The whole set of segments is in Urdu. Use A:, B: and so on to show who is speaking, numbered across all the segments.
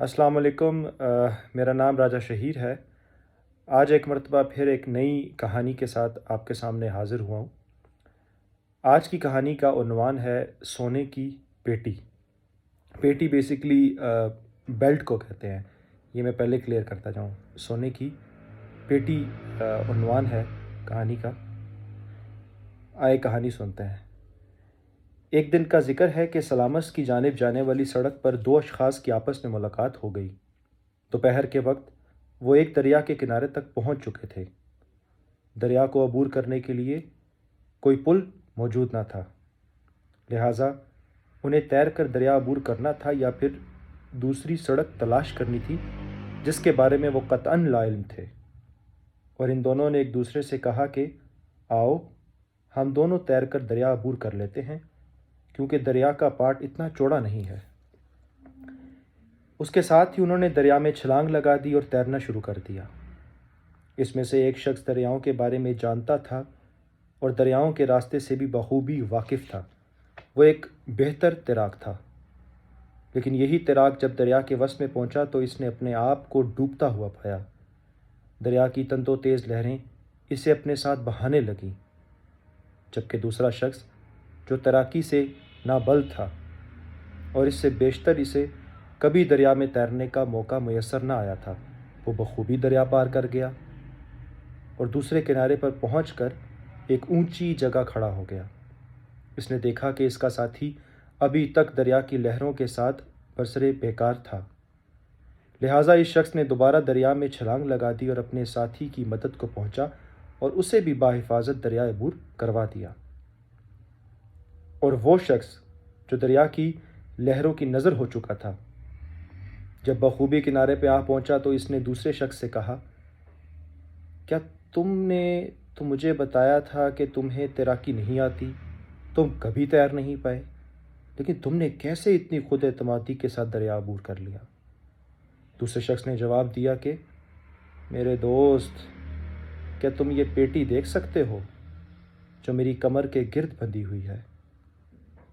A: السلام علیکم، میرا نام راجہ شہیر ہے۔ آج ایک مرتبہ پھر ایک نئی کہانی کے ساتھ آپ کے سامنے حاضر ہوا ہوں۔ آج کی کہانی کا عنوان ہے سونے کی پیٹی۔ پیٹی بیسیکلی بیلٹ کو کہتے ہیں، یہ میں پہلے کلیئر کرتا جاؤں۔ سونے کی پیٹی عنوان ہے کہانی کا۔ آئے کہانی سنتے ہیں۔ ایک دن کا ذکر ہے کہ سلامس کی جانب جانے والی سڑک پر دو اشخاص کی آپس میں ملاقات ہو گئی۔ دوپہر کے وقت وہ ایک دریا کے کنارے تک پہنچ چکے تھے۔ دریا کو عبور کرنے کے لیے کوئی پل موجود نہ تھا، لہٰذا انہیں تیر کر دریا عبور کرنا تھا یا پھر دوسری سڑک تلاش کرنی تھی جس کے بارے میں وہ قطعاً لا علم تھے۔ اور ان دونوں نے ایک دوسرے سے کہا کہ آؤ ہم دونوں تیر کر دریا عبور کر لیتے ہیں، کیونکہ دریا کا پاٹ اتنا چوڑا نہیں ہے۔ اس کے ساتھ ہی انہوں نے دریا میں چھلانگ لگا دی اور تیرنا شروع کر دیا۔ اس میں سے ایک شخص دریاؤں کے بارے میں جانتا تھا اور دریاؤں کے راستے سے بھی بخوبی واقف تھا۔ وہ ایک بہتر تیراک تھا، لیکن یہی تیراک جب دریا کے وسط میں پہنچا تو اس نے اپنے آپ کو ڈوبتا ہوا پایا۔ دریا کی تندو تیز لہریں اسے اپنے ساتھ بہانے لگیں، جبکہ دوسرا شخص جو تیراکی سے نابلد تھا اور اس سے بیشتر اسے کبھی دریا میں تیرنے کا موقع میسر نہ آیا تھا، وہ بخوبی دریا پار کر گیا اور دوسرے کنارے پر پہنچ کر ایک اونچی جگہ کھڑا ہو گیا۔ اس نے دیکھا کہ اس کا ساتھی ابھی تک دریا کی لہروں کے ساتھ برسرے بیکار تھا، لہٰذا اس شخص نے دوبارہ دریا میں چھلانگ لگا دی اور اپنے ساتھی کی مدد کو پہنچا اور اسے بھی بحفاظت دریا عبور کروا دیا۔ اور وہ شخص جو دریا کی لہروں کی نظر ہو چکا تھا، جب بخوبی کنارے پہ آ پہنچا تو اس نے دوسرے شخص سے کہا، کیا تم نے تو مجھے بتایا تھا کہ تمہیں تیراکی نہیں آتی، تم کبھی تیر نہیں پائے، لیکن تم نے کیسے اتنی خود اعتمادی کے ساتھ دریا عبور کر لیا؟ دوسرے شخص نے جواب دیا کہ میرے دوست، کیا تم یہ پیٹی دیکھ سکتے ہو جو میری کمر کے گرد بندھی ہوئی ہے؟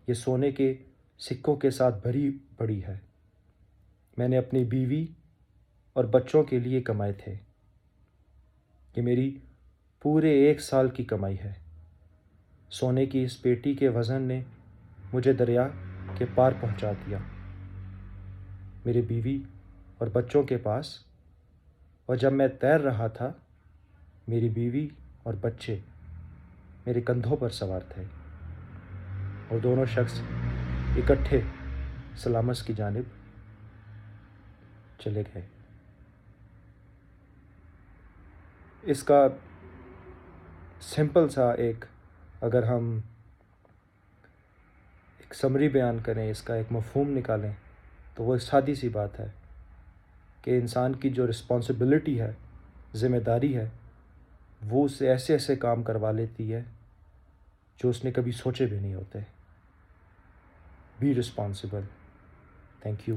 A: یہ سونے کے سکوں کے ساتھ بھری پڑی ہے۔ میں نے اپنی بیوی اور بچوں کے لیے کمائے تھے۔ یہ میری پورے 1 سال کی کمائی ہے۔ سونے کی اس پیٹی کے وزن نے مجھے دریا کے پار پہنچا دیا، میری بیوی اور بچوں کے پاس، اور جب میں تیر رہا تھا میری بیوی اور بچے میرے کندھوں پر سوار تھے، اور دونوں شخص اکٹھے سلامس کی جانب چلے گئے۔ اس کا سمپل سا اگر ہم ایک سمری بیان کریں، اس کا ایک مفہوم نکالیں، تو وہ سادی سی بات ہے کہ انسان کی جو رسپانسبلٹی ہے، ذمہ داری ہے، وہ اسے ایسے ایسے کام کروا لیتی ہے جو اس نے کبھی سوچے بھی نہیں ہوتے۔ Be responsible. Thank you.